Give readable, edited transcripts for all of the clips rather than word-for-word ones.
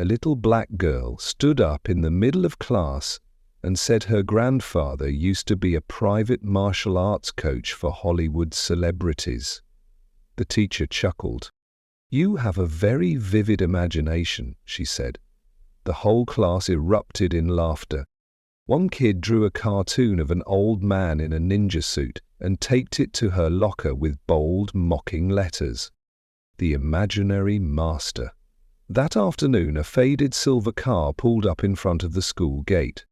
A little black girl stood up in the middle of class and said her grandfather used to be a private martial arts coach for Hollywood celebrities. The teacher chuckled. "You have a very vivid imagination," she said. The whole class erupted in laughter. One kid drew a cartoon of an old man in a ninja suit and taped it to her locker with bold, mocking letters. The imaginary master. That afternoon, a faded silver car pulled up in front of the school gate.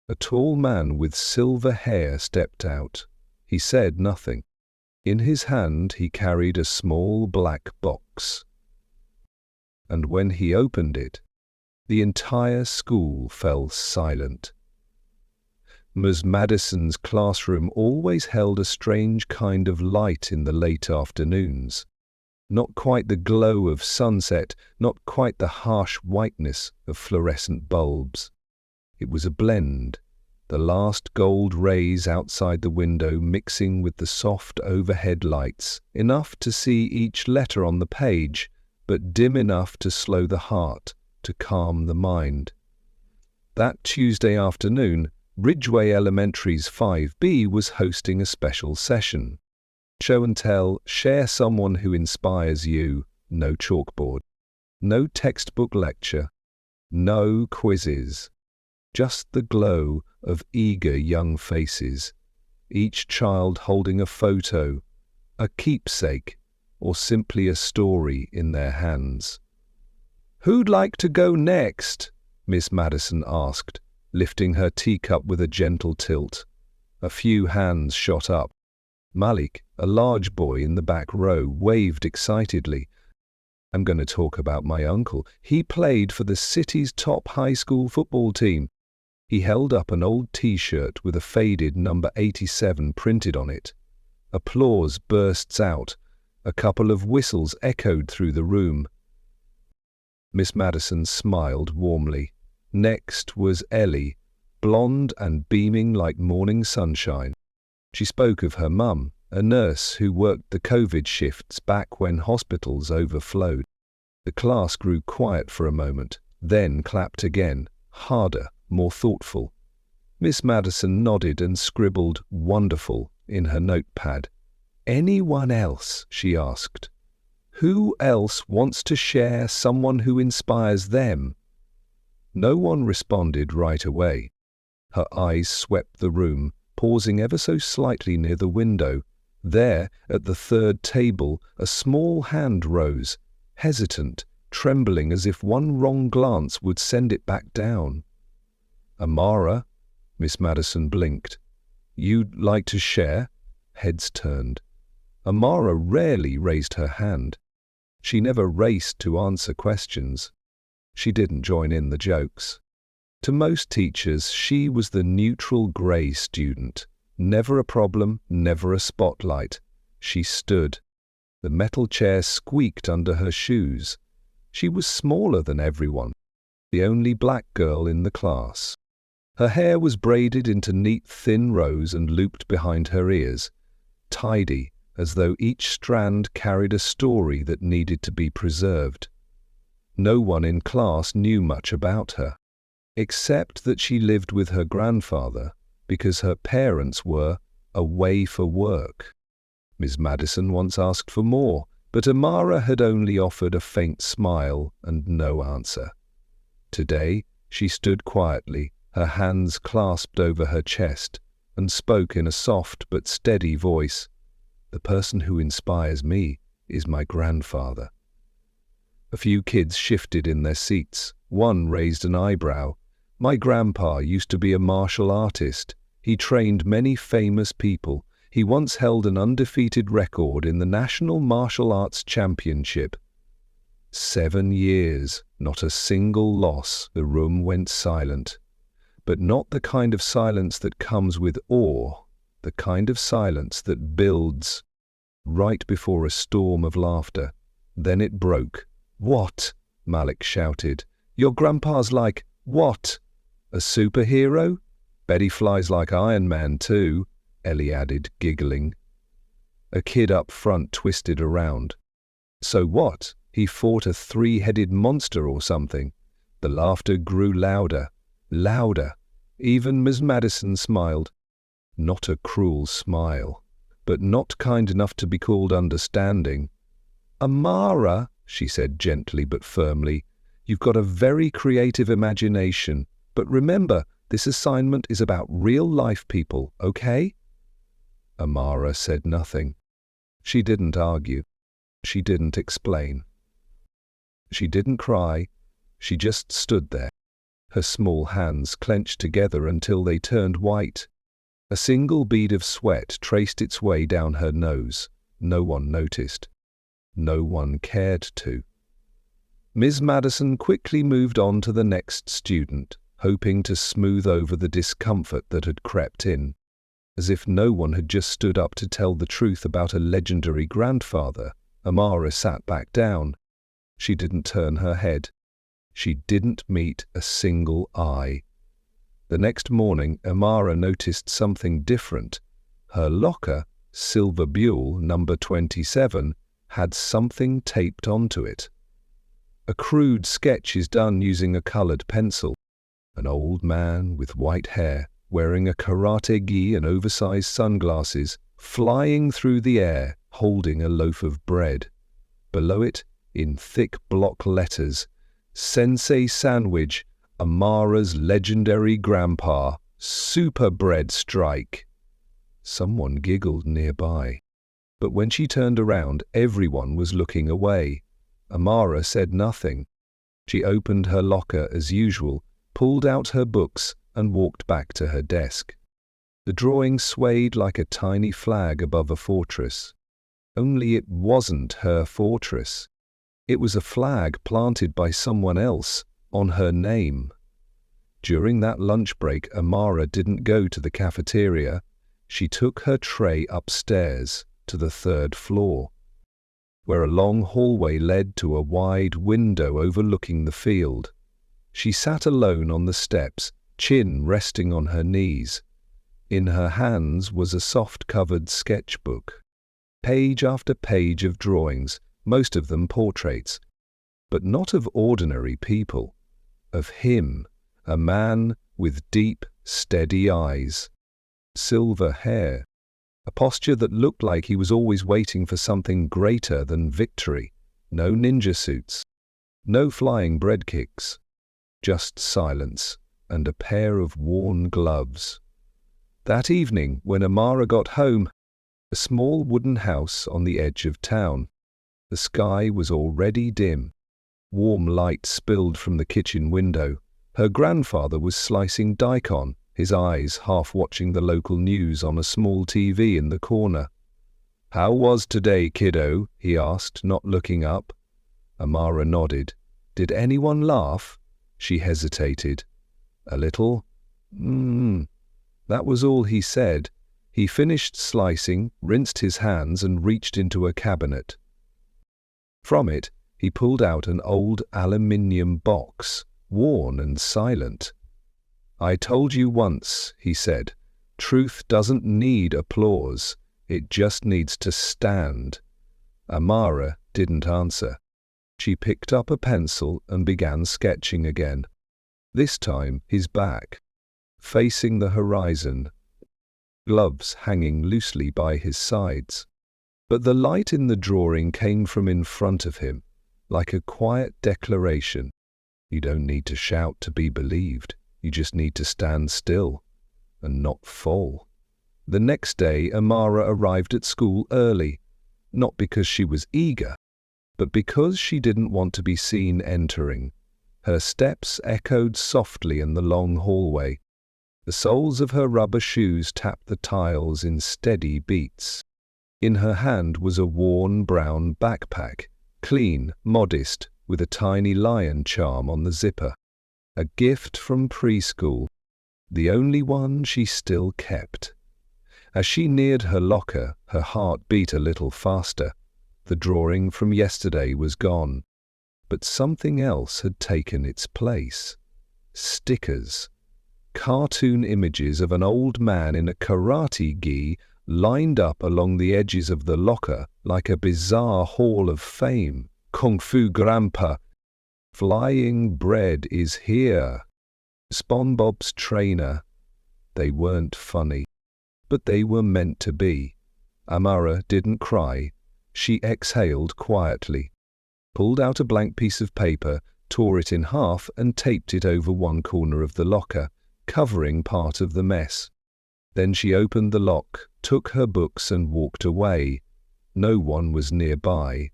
A tall man with silver hair stepped out. He said nothing. In his hand he carried a small black box. And when he opened it, the entire school fell silent. Ms. Madison's classroom always held a strange kind of light in the late afternoons. Not quite the glow of sunset, not quite the harsh whiteness of fluorescent bulbs. It was a blend, the last gold rays outside the window mixing with the soft overhead lights, enough to see each letter on the page, but dim enough to slow the heart, to calm the mind. That Tuesday afternoon, Ridgeway Elementary's 5B was hosting a special session. Show and tell, share someone who inspires you, no chalkboard, no textbook lecture, no quizzes, just the glow of eager young faces, each child holding a photo, a keepsake, or simply a story in their hands. "Who'd like to go next?" Miss Madison asked, lifting her teacup with a gentle tilt. A few hands shot up. Malik, a large boy in the back row, waved excitedly. "I'm going to talk about my uncle. He played for the city's top high school football team." He held up an old T-shirt with a faded number 87 printed on it. Applause bursts out. A couple of whistles echoed through the room. Miss Madison smiled warmly. Next was Ellie, blonde and beaming like morning sunshine. She spoke of her mum, a nurse who worked the COVID shifts back when hospitals overflowed. The class grew quiet for a moment, then clapped again, harder, more thoughtful. Miss Madison nodded and scribbled "wonderful" in her notepad. "Anyone else?" she asked. "Who else wants to share someone who inspires them?" No one responded right away. Her eyes swept the room, pausing ever so slightly near the window. There, at the third table, a small hand rose, hesitant, trembling as if one wrong glance would send it back down. "Amara?" Miss Madison blinked. "You'd like to share?" Heads turned. Amara rarely raised her hand. She never raced to answer questions. She didn't join in the jokes. To most teachers, she was the neutral grey student. Never a problem, never a spotlight. She stood. The metal chair squeaked under her shoes. She was smaller than everyone, the only black girl in the class. Her hair was braided into neat thin rows and looped behind her ears, tidy, as though each strand carried a story that needed to be preserved. No one in class knew much about her, except that she lived with her grandfather because her parents were away for work. Miss Madison once asked for more, but Amara had only offered a faint smile and no answer. Today, she stood quietly, her hands clasped over her chest, and spoke in a soft but steady voice. "The person who inspires me is my grandfather." A few kids shifted in their seats. One raised an eyebrow. "My grandpa used to be a martial artist. He trained many famous people. He once held an undefeated record in the National Martial Arts Championship." 7 years, not a single loss. The room went silent. But not the kind of silence that comes with awe, the kind of silence that builds. Right before a storm of laughter. Then it broke. "What?" Malik shouted. "Your grandpa's like, what? A superhero? Bet he flies like Iron Man too," Ellie added, giggling. A kid up front twisted around. "So what? He fought a 3-headed monster or something?" The laughter grew louder, louder. Even Miss Madison smiled. Not a cruel smile, but not kind enough to be called understanding. "Amara," she said gently but firmly, "you've got a very creative imagination, but remember, this assignment is about real-life people, okay?" Amara said nothing. She didn't argue. She didn't explain. She didn't cry. She just stood there, her small hands clenched together until they turned white. A single bead of sweat traced its way down her nose. No one noticed. No one cared to. Ms. Madison quickly moved on to the next student, hoping to smooth over the discomfort that had crept in. As if no one had just stood up to tell the truth about a legendary grandfather, Amara sat back down. She didn't turn her head. She didn't meet a single eye. The next morning, Amara noticed something different. Her locker, Silver Buell, number 27, had something taped onto it. A crude sketch is done using a colored pencil. An old man with white hair, wearing a karate gi and oversized sunglasses, flying through the air, holding a loaf of bread. Below it, in thick block letters, "Sensei Sandwich, Amara's legendary grandpa, Super Bread Strike." Someone giggled nearby. But when she turned around, everyone was looking away. Amara said nothing. She opened her locker as usual, pulled out her books, and walked back to her desk. The drawing swayed like a tiny flag above a fortress. Only it wasn't her fortress. It was a flag planted by someone else, on her name. During that lunch break, Amara didn't go to the cafeteria. She took her tray upstairs to the 3rd floor, where a long hallway led to a wide window overlooking the field. She sat alone on the steps, chin resting on her knees. In her hands was a soft-covered sketchbook. Page after page of drawings, most of them portraits, but not of ordinary people. Of him, a man with deep, steady eyes, silver hair, a posture that looked like he was always waiting for something greater than victory. No ninja suits, no flying bread kicks, just silence and a pair of worn gloves. That evening, when Amara got home, a small wooden house on the edge of town. The sky was already dim. Warm light spilled from the kitchen window. Her grandfather was slicing daikon, his eyes half watching the local news on a small TV in the corner. "How was today, kiddo?" he asked, not looking up. Amara nodded. "Did anyone laugh?" She hesitated. "A little." That was all he said. He finished slicing, rinsed his hands, and reached into a cabinet. From it, he pulled out an old aluminium box, worn and silent. "I told you once," he said, "truth doesn't need applause. It just needs to stand." Amara didn't answer. She picked up a pencil and began sketching again. This time, his back, facing the horizon, gloves hanging loosely by his sides. But the light in the drawing came from in front of him, like a quiet declaration. You don't need to shout to be believed. You just need to stand still and not fall. The next day, Amara arrived at school early, not because she was eager, but because she didn't want to be seen entering. Her steps echoed softly in the long hallway. The soles of her rubber shoes tapped the tiles in steady beats. In her hand was a worn brown backpack, clean, modest, with a tiny lion charm on the zipper. A gift from preschool, the only one she still kept. As she neared her locker, her heart beat a little faster. The drawing from yesterday was gone, but something else had taken its place. Stickers. Cartoon images of an old man in a karate gi lined up along the edges of the locker like a bizarre hall of fame. "Kung Fu Grandpa," Flying bread is here. SpongeBob's trainer. They weren't funny, but they were meant to be. Amara didn't cry. She exhaled quietly, pulled out a blank piece of paper, tore it in half and taped it over one corner of the locker, covering part of the mess. Then she opened the lock, took her books and walked away. No one was nearby,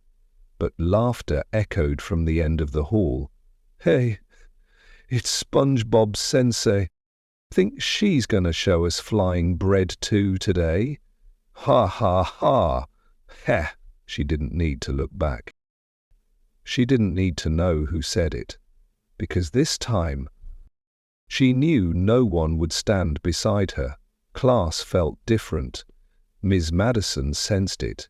but laughter echoed from the end of the hall. "Hey, it's SpongeBob Sensei. Think she's gonna show us flying bread too today? Ha ha ha! Heh!" She didn't need to look back. She didn't need to know who said it, because this time she knew no one would stand beside her. Class felt different. Ms. Madison sensed it,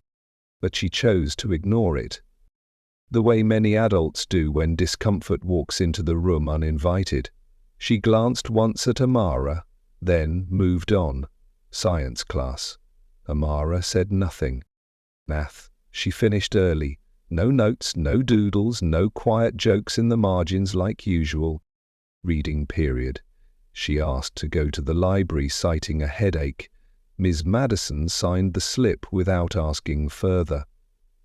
but she chose to ignore it, the way many adults do when discomfort walks into the room uninvited. She glanced once at Amara, then moved on. Science class. Amara said nothing. Math. She finished early. No notes, no doodles, no quiet jokes in the margins like usual. Reading period. She asked to go to the library, citing a headache. Ms. Madison signed the slip without asking further.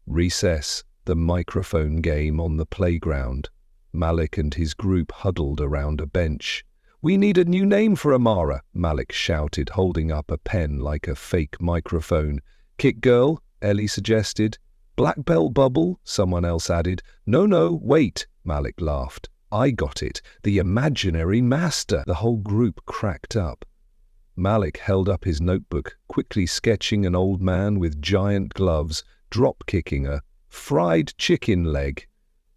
Recess. The microphone game on the playground. Malik and his group huddled around a bench. "We need a new name for Amara," Malik shouted, holding up a pen like a fake microphone. "Kick Girl," Ellie suggested. "Black Belt Bubble," someone else added. "No, wait," Malik laughed. "I got it. The Imaginary Master." The whole group cracked up. Malik held up his notebook, quickly sketching an old man with giant gloves, drop-kicking a fried chicken leg.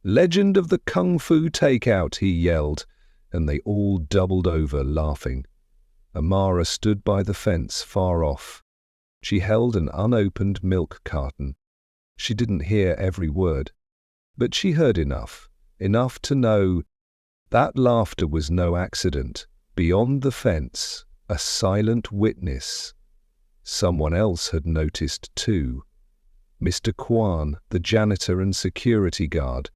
"Legend of the Kung Fu Takeout," he yelled, and they all doubled over, laughing. Amara stood by the fence far off. She held an unopened milk carton. She didn't hear every word, but she heard enough to know that laughter was no accident. Beyond the fence, a silent witness. Someone else had noticed too. Mr. Kwan, the janitor and security guard,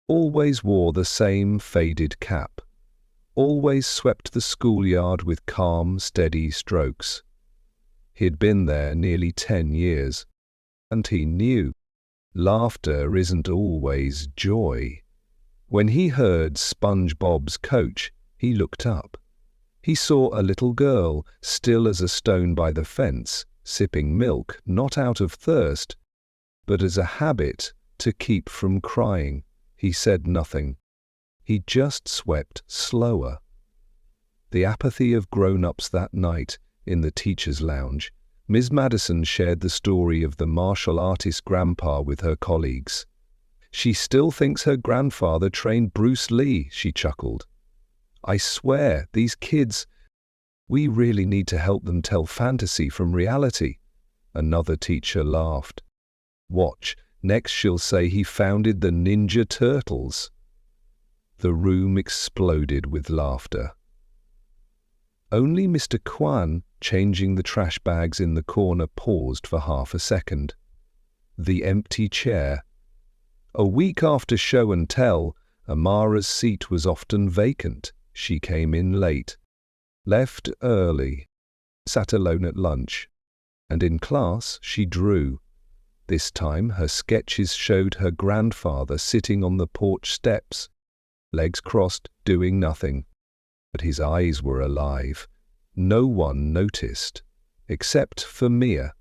always wore the same faded cap, always swept the schoolyard with calm, steady strokes. He'd been there nearly 10 years, and he knew laughter isn't always joy. When he heard SpongeBob's coach, he looked up. He saw a little girl, still as a stone by the fence, sipping milk, not out of thirst, but as a habit to keep from crying. He said nothing. He just swept slower. The apathy of grown-ups that night in the teacher's lounge. Ms. Madison shared the story of the martial artist grandpa with her colleagues. "She still thinks her grandfather trained Bruce Lee," she chuckled. "I swear, these kids, we really need to help them tell fantasy from reality." Another teacher laughed. "Watch, next she'll say he founded the Ninja Turtles." The room exploded with laughter. Only Mr. Kwan, changing the trash bags in the corner, paused for half a second. The empty chair. A week after show and tell, Amara's seat was often vacant. She came in late, left early, sat alone at lunch, and in class she drew. This time her sketches showed her grandfather sitting on the porch steps, legs crossed, doing nothing. But his eyes were alive. No one noticed, except for Mia.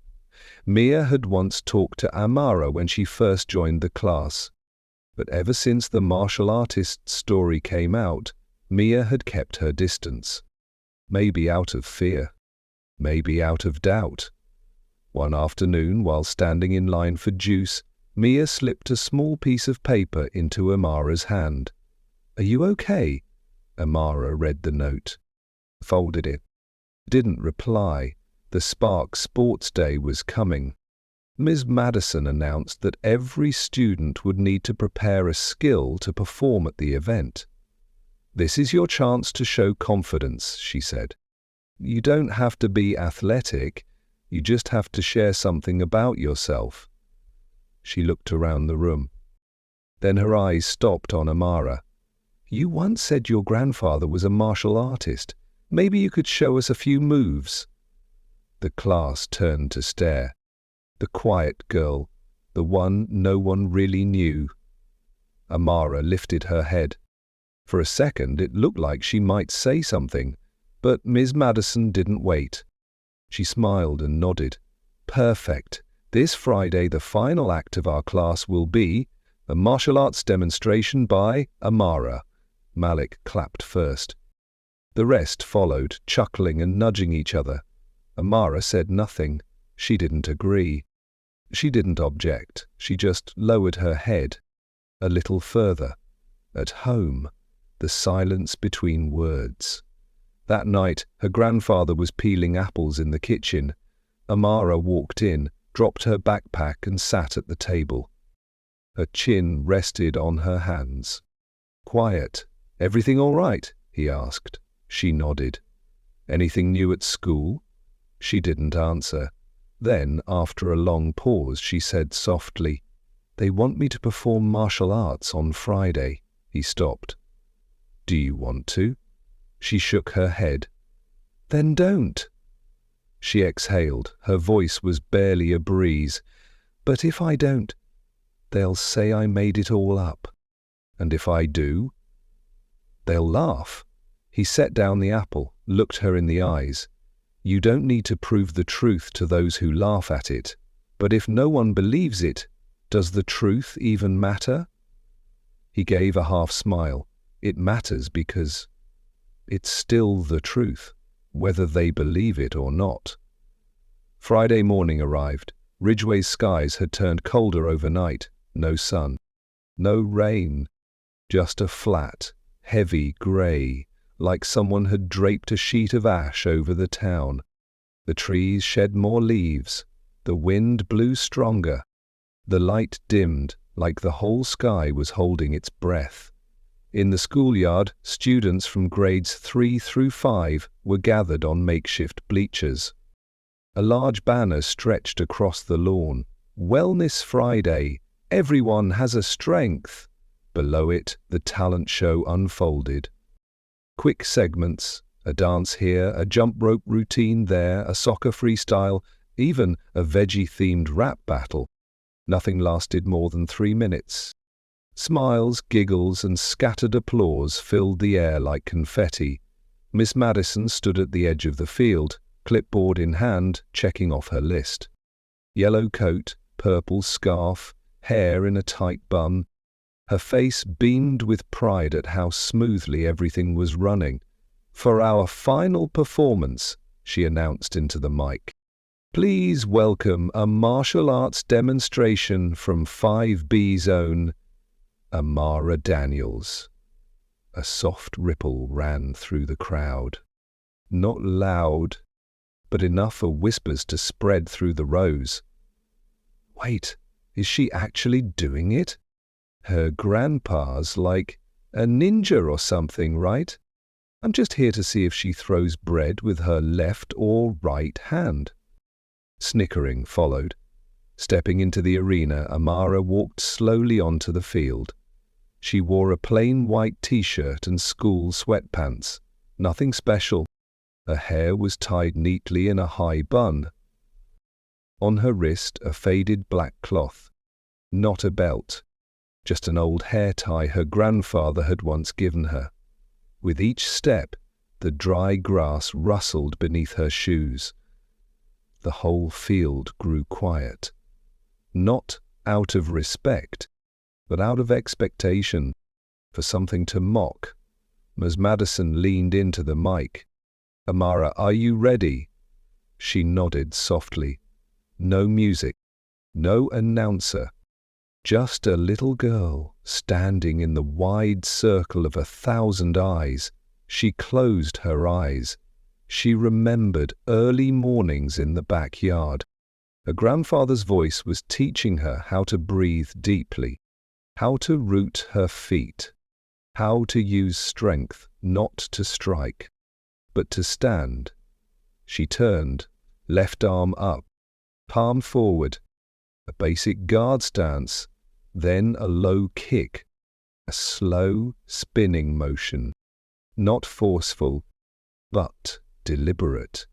Mia had once talked to Amara when she first joined the class, but ever since the martial artist's story came out, Mia had kept her distance. Maybe out of fear, maybe out of doubt. One afternoon, while standing in line for juice, Mia slipped a small piece of paper into Amara's hand. "Are you okay?" Amara read the note, folded it, didn't reply. The Spark Sports Day was coming. Ms. Madison announced that every student would need to prepare a skill to perform at the event. "This is your chance to show confidence," she said. "You don't have to be athletic. You just have to share something about yourself." She looked around the room. Then her eyes stopped on Amara. You once said your grandfather was a martial artist. Maybe you could show us a few moves." The class turned to stare. The quiet girl, the one no one really knew. Amara lifted her head. For a second it looked like she might say something, but Miss Madison didn't wait. She smiled and nodded. "Perfect. This Friday the final act of our class will be a martial arts demonstration by Amara." Malik clapped first. The rest followed, chuckling and nudging each other. Amara said nothing. She didn't agree. She didn't object. She just lowered her head a little further. At home, the silence between words. That night, her grandfather was peeling apples in the kitchen. Amara walked in, dropped her backpack and sat at the table. Her chin rested on her hands. "Quiet. Everything all right?" he asked. She nodded. "Anything new at school?" She didn't answer. Then, after a long pause, she said softly, "They want me to perform martial arts on Friday." He stopped. "Do you want to?" She shook her head. "Then don't." She exhaled. Her voice was barely a breeze. "But if I don't, they'll say I made it all up. And if I do, they'll laugh." He set down the apple, looked her in the eyes. "You don't need to prove the truth to those who laugh at it. But if no one believes it, does the truth even matter?" He gave a half smile. "It matters because it's still the truth, whether they believe it or not." Friday morning arrived. Ridgeway's skies had turned colder overnight. No sun. No rain. Just a flat, heavy grey, like someone had draped a sheet of ash over the town. The trees shed more leaves. The wind blew stronger. The light dimmed, like the whole sky was holding its breath. In the schoolyard, students from grades 3 through 5 were gathered on makeshift bleachers. A large banner stretched across the lawn. "Wellness Friday. Everyone has a strength." Below it, the talent show unfolded. Quick segments, a dance here, a jump rope routine there, a soccer freestyle, even a veggie-themed rap battle. Nothing lasted more than 3 minutes. Smiles, giggles, and scattered applause filled the air like confetti. Miss Madison stood at the edge of the field, clipboard in hand, checking off her list. Yellow coat, purple scarf, hair in a tight bun. Her face beamed with pride at how smoothly everything was running. "For our final performance," she announced into the mic, "please welcome a martial arts demonstration from 5B's own Amara Daniels." A soft ripple ran through the crowd. Not loud, but enough for whispers to spread through the rows. "Wait, is she actually doing it? Her grandpa's like a ninja or something, right? I'm just here to see if she throws bread with her left or right hand." Snickering followed. Stepping into the arena, Amara walked slowly onto the field. She wore a plain white t-shirt and school sweatpants. Nothing special. Her hair was tied neatly in a high bun. On her wrist, a faded black cloth. Not a belt. Just an old hair tie her grandfather had once given her. With each step, the dry grass rustled beneath her shoes. The whole field grew quiet. Not out of respect, but out of expectation, for something to mock. Ms. Madison leaned into the mic. "Amara, are you ready?" She nodded softly. No music, no announcer. Just a little girl, standing in the wide circle of 1,000 eyes. She closed her eyes. She remembered early mornings in the backyard. Her grandfather's voice was teaching her how to breathe deeply, how to root her feet, how to use strength not to strike, but to stand. She turned, left arm up, palm forward, a basic guard stance, then a low kick, a slow, spinning motion, not forceful, but deliberate.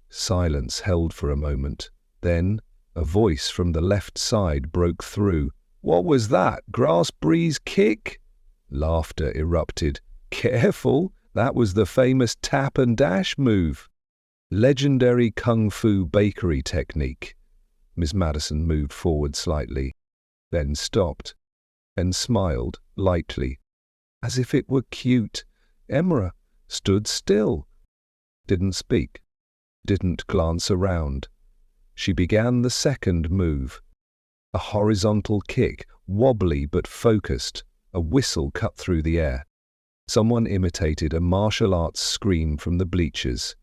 Silence held for a moment. Then a voice from the left side broke through. "What was that? Grass breeze kick?" Laughter erupted. "Careful, that was the famous tap and dash move. Legendary kung fu bakery technique." Miss Madison moved forward slightly, then stopped, and smiled lightly, as if it were cute. Amara stood still, didn't speak, didn't glance around. She began the second move. A horizontal kick, wobbly but focused. A whistle cut through the air. Someone imitated a martial arts scream from the bleachers.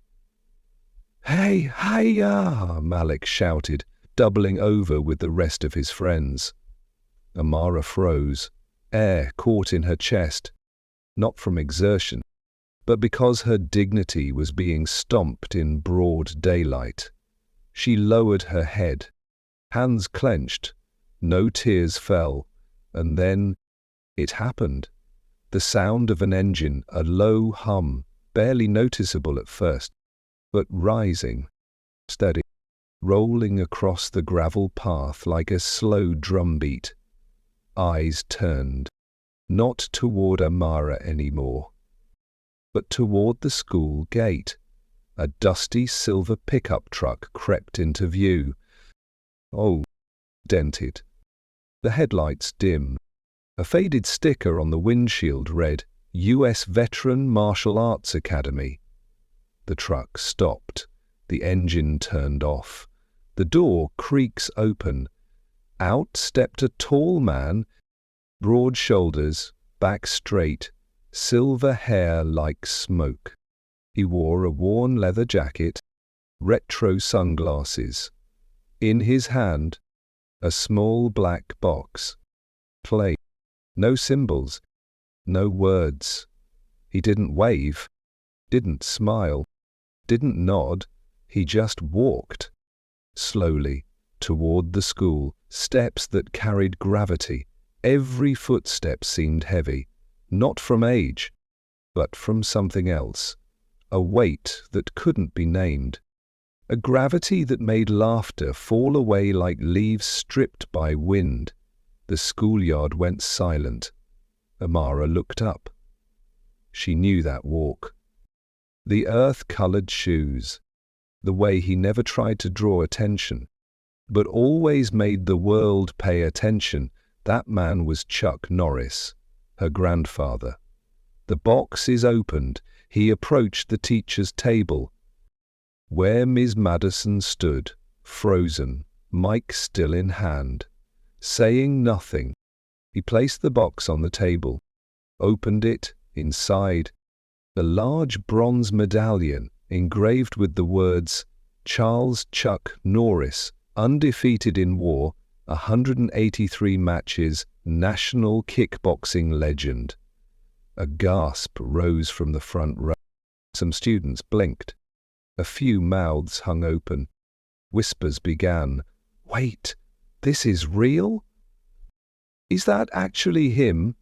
"Hey, hi-ya!" Malik shouted, doubling over with the rest of his friends. Amara froze, air caught in her chest, not from exertion, but because her dignity was being stomped in broad daylight. She lowered her head, hands clenched, no tears fell, and then it happened. The sound of an engine, a low hum, barely noticeable at first, but rising, steady, rolling across the gravel path like a slow drumbeat. Eyes turned, not toward Amara anymore, but toward the school gate. A dusty silver pickup truck crept into view. Oh, dented. The headlights dim. A faded sticker on the windshield read, U.S. Veteran Martial Arts Academy. The truck stopped. The engine turned off. The door creaks open. Out stepped a tall man, broad shoulders, back straight, silver hair like smoke. He wore a worn leather jacket, retro sunglasses. In his hand, a small black box. Plain. No symbols, no words. He didn't wave, didn't smile, didn't nod. He just walked, slowly, toward the school, steps that carried gravity. Every footstep seemed heavy, not from age, but from something else. A weight that couldn't be named. A gravity that made laughter fall away like leaves stripped by wind. The schoolyard went silent. Amara looked up. She knew that walk. The earth-colored shoes. The way he never tried to draw attention, but always made the world pay attention. That man was Chuck Norris, her grandfather. The box is opened. He approached the teacher's table, where Miss Madison stood, frozen, mic still in hand. Saying nothing, he placed the box on the table, opened it. Inside, a large bronze medallion engraved with the words, Charles Chuck Norris, undefeated in war, 183 matches, national kickboxing legend. A gasp rose from the front row. Some students blinked. A few mouths hung open. Whispers began. "Wait, this is real? Is that actually him?"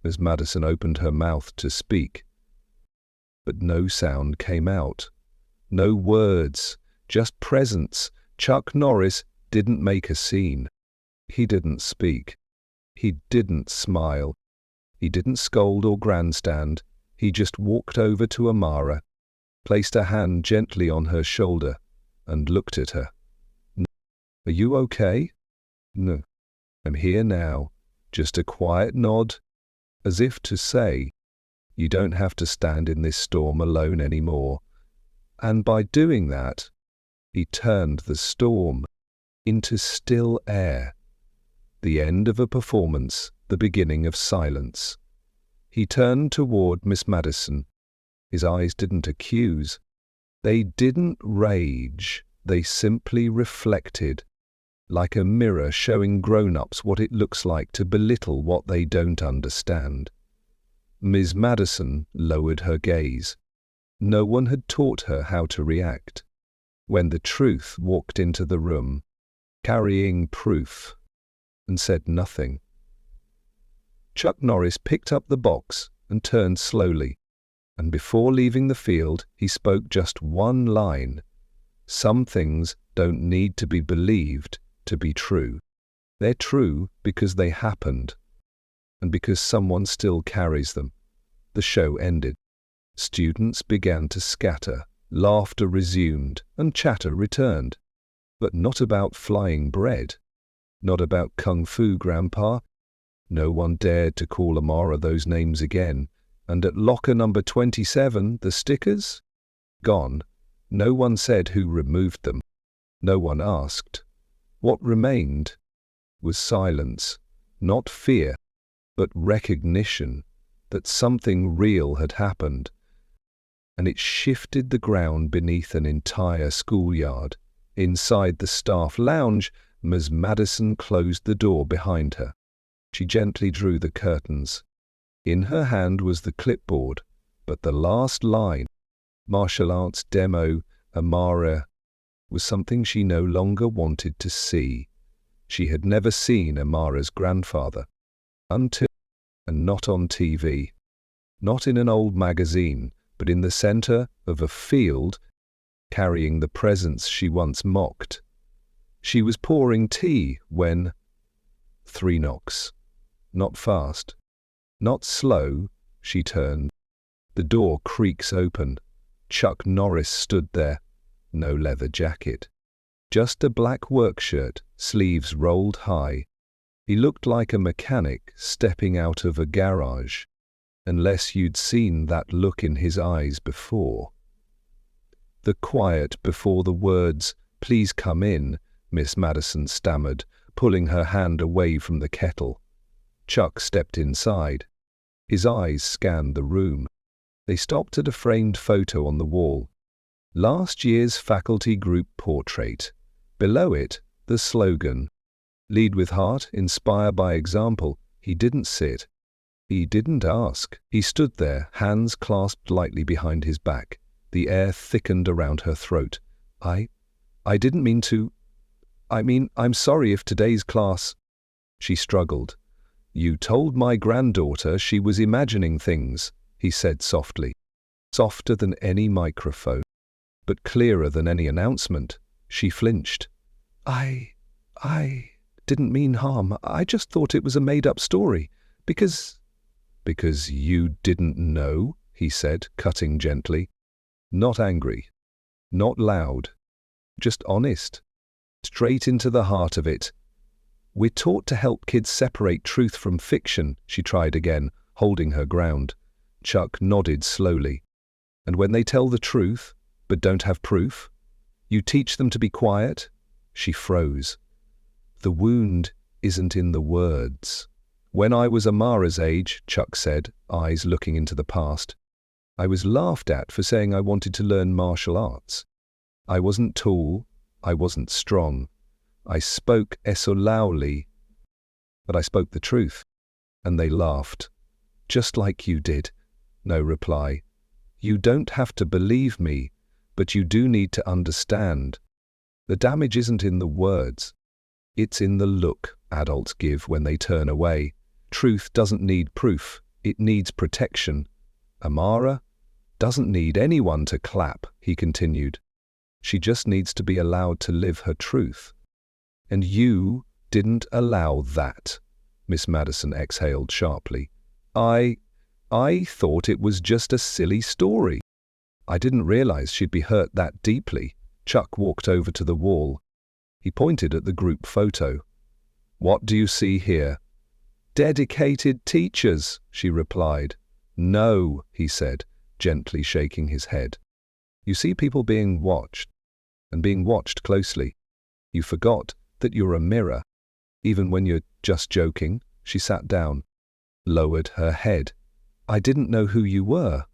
As Madison opened her mouth to speak. But no sound came out. No words, just presence. Chuck Norris didn't make a scene. He didn't speak. He didn't smile. He didn't scold or grandstand. He just walked over to Amara, placed a hand gently on her shoulder, and looked at her. "Are you okay?" "No, I'm here now." Just a quiet nod, as if to say, you don't have to stand in this storm alone anymore. And by doing that, he turned the storm into still air. The end of a performance, the beginning of silence. He turned toward Miss Madison. His eyes didn't accuse. They didn't rage. They simply reflected, like a mirror showing grown-ups what it looks like to belittle what they don't understand. Miss Madison lowered her gaze. No one had taught her how to react. When the truth walked into the room, carrying proof, and said nothing. Chuck Norris picked up the box and turned slowly, and before leaving the field, he spoke just one line. Some things don't need to be believed to be true. They're true because they happened, and because someone still carries them. The show ended. Students began to scatter, laughter resumed, and chatter returned. But not about flying bread. Not about Kung Fu Grandpa. No one dared to call Amara those names again. And at locker number 27, the stickers? Gone. No one said who removed them. No one asked. What remained was silence, not fear, but recognition that something real had happened. And it shifted the ground beneath an entire schoolyard. Inside the staff lounge, Ms. Madison closed the door behind her. She gently drew the curtains. In her hand was the clipboard, but the last line, martial arts demo, Amara, was something she no longer wanted to see. She had never seen Amara's grandfather. Until, and not on TV. Not in an old magazine, but in the center of a field, carrying the presence she once mocked. She was pouring tea when 3 knocks. Not fast. Not slow. She turned. The door creaks open. Chuck Norris stood there. No leather jacket. Just a black work shirt, sleeves rolled high. He looked like a mechanic stepping out of a garage, unless you'd seen that look in his eyes before. The quiet before the words, "Please come in," Miss Madison stammered, pulling her hand away from the kettle. Chuck stepped inside. His eyes scanned the room. They stopped at a framed photo on the wall. Last year's faculty group portrait. Below it, the slogan, "Lead with heart, inspire by example." He didn't sit. He didn't ask. He stood there, hands clasped lightly behind his back. The air thickened around her throat. I didn't mean to. I'm sorry if today's class. She struggled. "You told my granddaughter she was imagining things," he said softly. Softer than any microphone, but clearer than any announcement. She flinched. I didn't mean harm. I just thought it was a made-up story. Because you didn't know," he said, cutting gently. Not angry. Not loud. Just honest. Straight into the heart of it. "We're taught to help kids separate truth from fiction," she tried again, holding her ground. Chuck nodded slowly. "And when they tell the truth, but don't have proof, you teach them to be quiet?" She froze. "The wound isn't in the words." "When I was Amara's age," Chuck said, eyes looking into the past, "I was laughed at for saying I wanted to learn martial arts. I wasn't tall, I wasn't strong. I spoke esolawli, but I spoke the truth. And they laughed. Just like you did." No reply. "You don't have to believe me, but you do need to understand. The damage isn't in the words. It's in the look adults give when they turn away. Truth doesn't need proof. It needs protection. Amara doesn't need anyone to clap," he continued. "She just needs to be allowed to live her truth. And you didn't allow that." Miss Madison exhaled sharply. I thought it was just a silly story. I didn't realize she'd be hurt that deeply." Chuck walked over to the wall. He pointed at the group photo. "What do you see here?" "Dedicated teachers," she replied. "No," he said, gently shaking his head. "You see people being watched, and being watched closely. You forgot that you're a mirror. Even when you're just joking." She sat down, lowered her head. "I didn't know who you were.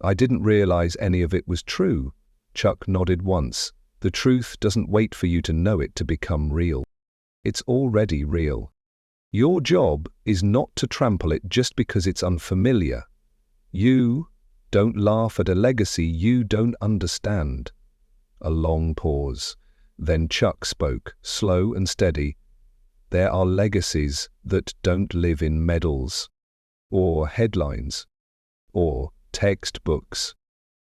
I didn't realize any of it was true." Chuck nodded once. "The truth doesn't wait for you to know it to become real. It's already real. Your job is not to trample it just because it's unfamiliar. You don't laugh at a legacy you don't understand." A long pause. Then Chuck spoke, slow and steady. "There are legacies that don't live in medals. or headlines, or textbooks.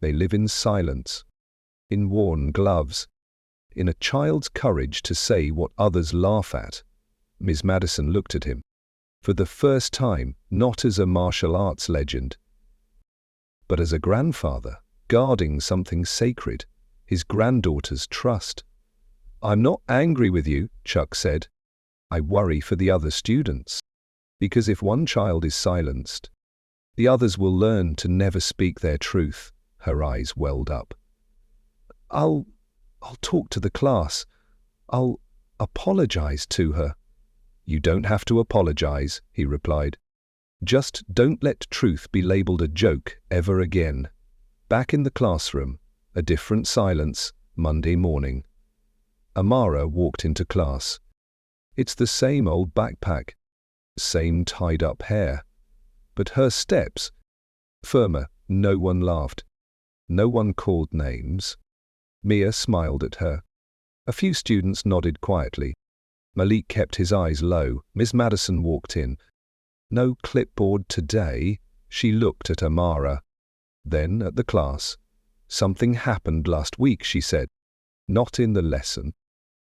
They live in silence, in worn gloves, in a child's courage to say what others laugh at. Miss Madison looked at him, for the first time, not as a martial arts legend, but as a grandfather, guarding something sacred, his granddaughter's trust. "I'm not angry with you," Chuck said. "I worry for the other students. Because if one child is silenced, the others will learn to never speak their truth." Her eyes welled up. I'll talk to the class. I'll apologize to her." "You don't have to apologize," he replied. "Just don't let truth be labeled a joke ever again." Back in the classroom, a different silence, Monday morning. Amara walked into class. It's the same old backpack, same tied-up hair. But her steps, firmer. No one laughed. No one called names. Mia smiled at her. A few students nodded quietly. Malik kept his eyes low. Miss Madison walked in. "No clipboard today." She looked at Amara, then at the class. "Something happened last week," she said. "Not in the lesson,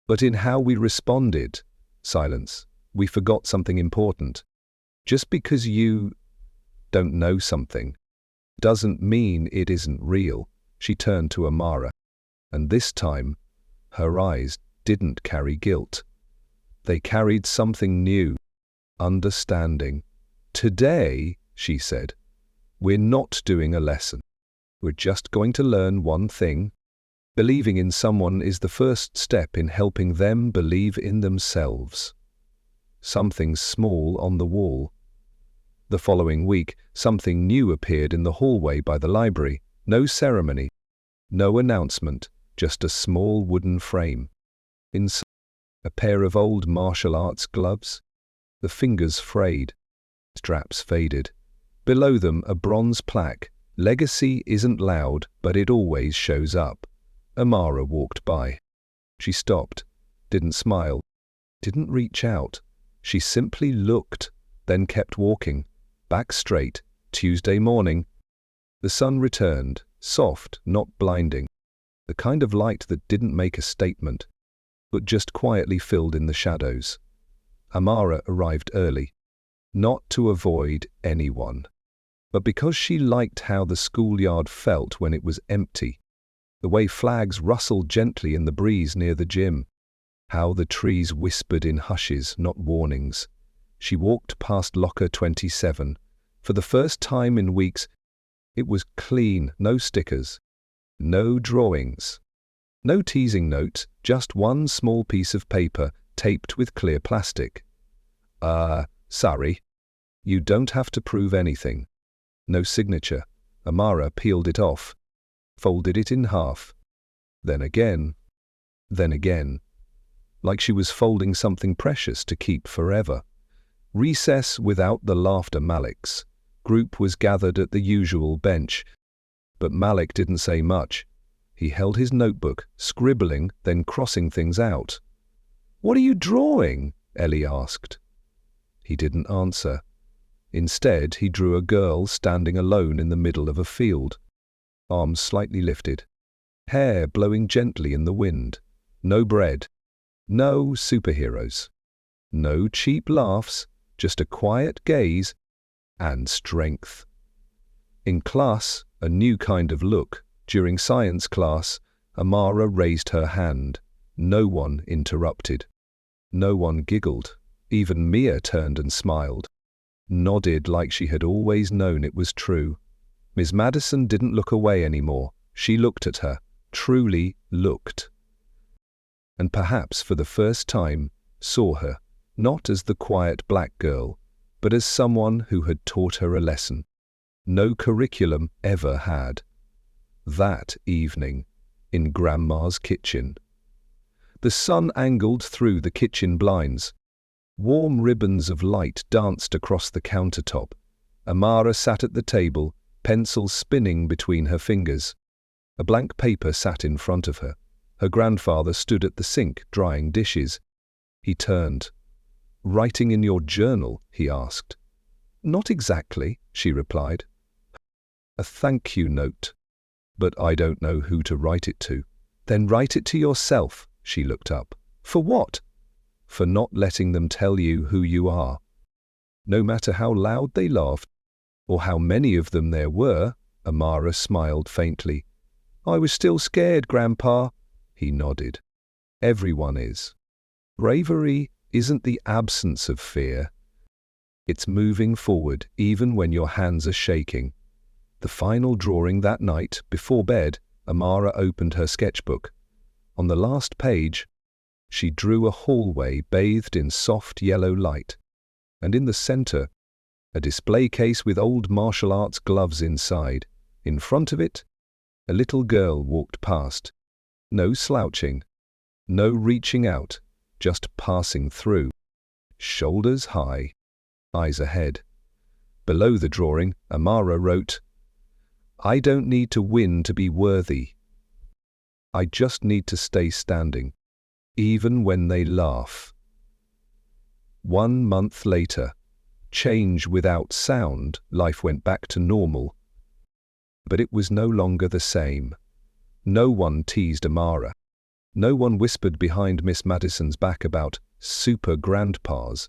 but in how we responded." Silence. "We forgot something important. Just because you don't know something doesn't mean it isn't real." She turned to Amara, and this time her eyes didn't carry guilt. They carried something new, understanding. "Today," she said, "we're not doing a lesson. We're just going to learn one thing. Believing in someone is the first step in helping them believe in themselves." Something small on the wall. The following week, something new appeared in the hallway by the library. No ceremony, no announcement, just a small wooden frame. Inside, a pair of old martial arts gloves. The fingers frayed, straps faded. Below them, a bronze plaque. "Legacy isn't loud, but it always shows up." Amara walked by. She stopped, didn't smile, didn't reach out. She simply looked, then kept walking. Back straight. Tuesday morning. The sun returned, soft, not blinding. The kind of light that didn't make a statement, but just quietly filled in the shadows. Amara arrived early, not to avoid anyone, but because she liked how the schoolyard felt when it was empty. The way flags rustled gently in the breeze near the gym. How the trees whispered in hushes, not warnings. She walked past locker 27. For the first time in weeks, it was clean, no stickers, no drawings, no teasing notes, just one small piece of paper taped with clear plastic. Sorry. You don't have to prove anything." No signature. Amara peeled it off, folded it in half, then again, like she was folding something precious to keep forever. Recess without the laughter Malik's. Group was gathered at the usual bench, but Malik didn't say much. He held his notebook, scribbling, then crossing things out. "What are you drawing?" Ellie asked. He didn't answer. Instead, he drew a girl standing alone in the middle of a field, arms slightly lifted, hair blowing gently in the wind. No bread, no superheroes, no cheap laughs, just a quiet gaze and strength. In class, a new kind of look. During science class, Amara raised her hand. No one interrupted. No one giggled. Even Mia turned and smiled, nodded like she had always known it was true. Miss Madison didn't look away anymore. She looked at her, truly looked. And perhaps for the first time, saw her, not as the quiet black girl, but as someone who had taught her a lesson no curriculum ever had. That evening, in Grandma's kitchen. The sun angled through the kitchen blinds. Warm ribbons of light danced across the countertop. Amara sat at the table, pencil spinning between her fingers. A blank paper sat in front of her. Her grandfather stood at the sink, drying dishes. He turned. "Writing in your journal?" he asked. Not exactly, she replied. A thank you note. But I don't know who to write it to. Then write it to yourself, she looked up. For what? For not letting them tell you who you are. No matter how loud they laughed, or how many of them there were, Amara smiled faintly. I was still scared, Grandpa. He nodded. Everyone is. Bravery isn't the absence of fear. It's moving forward even when your hands are shaking. The final drawing that night, before bed, Amara opened her sketchbook. On the last page, she drew a hallway bathed in soft yellow light, and in the center, a display case with old martial arts gloves inside. In front of it, a little girl walked past. No slouching, no reaching out, just passing through. Shoulders high, eyes ahead. Below the drawing, Amara wrote, I don't need to win to be worthy. I just need to stay standing, even when they laugh. 1 month later, change without sound, life went back to normal. But it was no longer the same. No one teased Amara. No one whispered behind Miss Madison's back about super grandpas.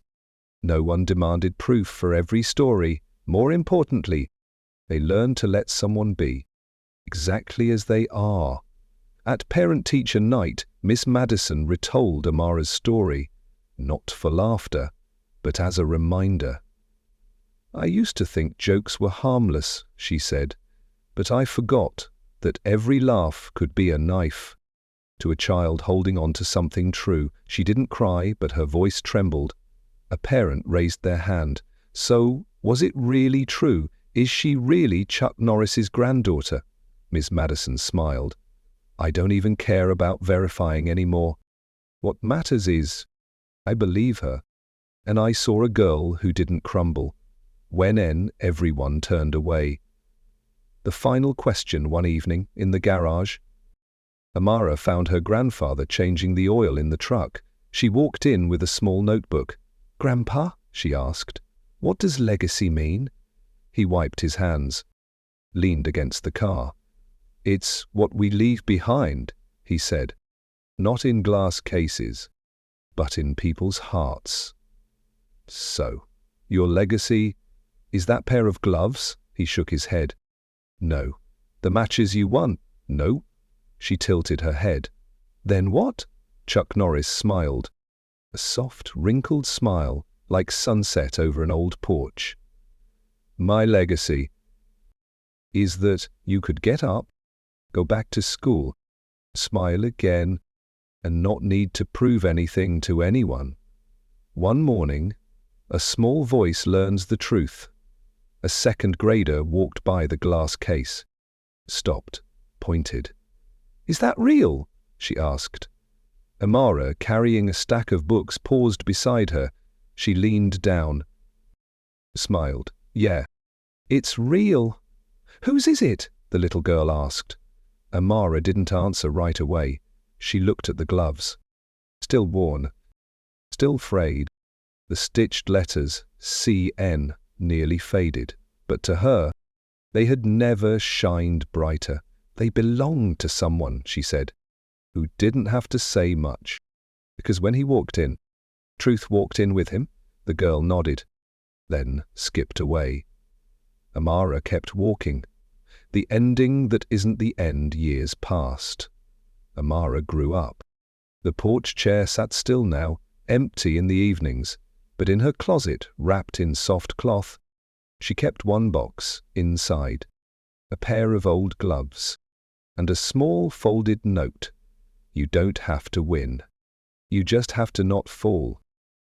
No one demanded proof for every story. More importantly, they learned to let someone be, exactly as they are. At parent-teacher night, Miss Madison retold Amara's story, not for laughter, but as a reminder. I used to think jokes were harmless, she said, but I forgot that every laugh could be a knife. To a child holding on to something true, she didn't cry, but her voice trembled. A parent raised their hand. So, was it really true? Is she really Chuck Norris's granddaughter? Miss Madison smiled. I don't even care about verifying anymore. What matters is, I believe her. And I saw a girl who didn't crumble. When everyone turned away. The final question one evening in the garage. Amara found her grandfather changing the oil in the truck. She walked in with a small notebook. Grandpa, she asked, what does legacy mean? He wiped his hands, leaned against the car. It's what we leave behind, he said. Not in glass cases, but in people's hearts. So, your legacy is that pair of gloves? He shook his head. No. The matches you won? No. She tilted her head. Then what? Chuck Norris smiled. A soft, wrinkled smile, like sunset over an old porch. My legacy is that you could get up, go back to school, smile again, and not need to prove anything to anyone. One morning, a small voice learns the truth. A second grader walked by the glass case, stopped, pointed. Is that real? She asked. Amara, carrying a stack of books, paused beside her. She leaned down, smiled. Yeah, it's real. Whose is it? The little girl asked. Amara didn't answer right away. She looked at the gloves. Still worn, still frayed. The stitched letters, CN, nearly faded. But to her, they had never shined brighter. They belonged to someone, she said, who didn't have to say much. Because when he walked in, truth walked in with him. The girl nodded, then skipped away. Amara kept walking. The ending that isn't the end. Years passed. Amara grew up. The porch chair sat still now, empty in the evenings, but in her closet, wrapped in soft cloth, she kept one box inside, a pair of old gloves, and a small folded note. You don't have to win. You just have to not fall.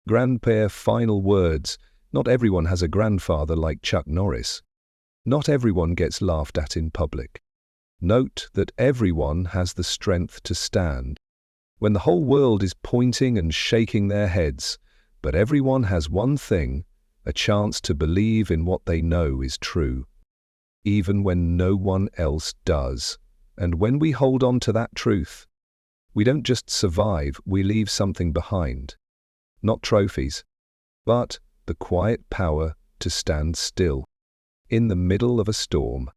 Grandpa's final words. Not everyone has a grandfather like Chuck Norris. Not everyone gets laughed at in public. Note that everyone has the strength to stand. When the whole world is pointing and shaking their heads, but everyone has one thing, a chance to believe in what they know is true, even when no one else does. And when we hold on to that truth, we don't just survive, we leave something behind. Not trophies, but the quiet power to stand still. In the middle of a storm,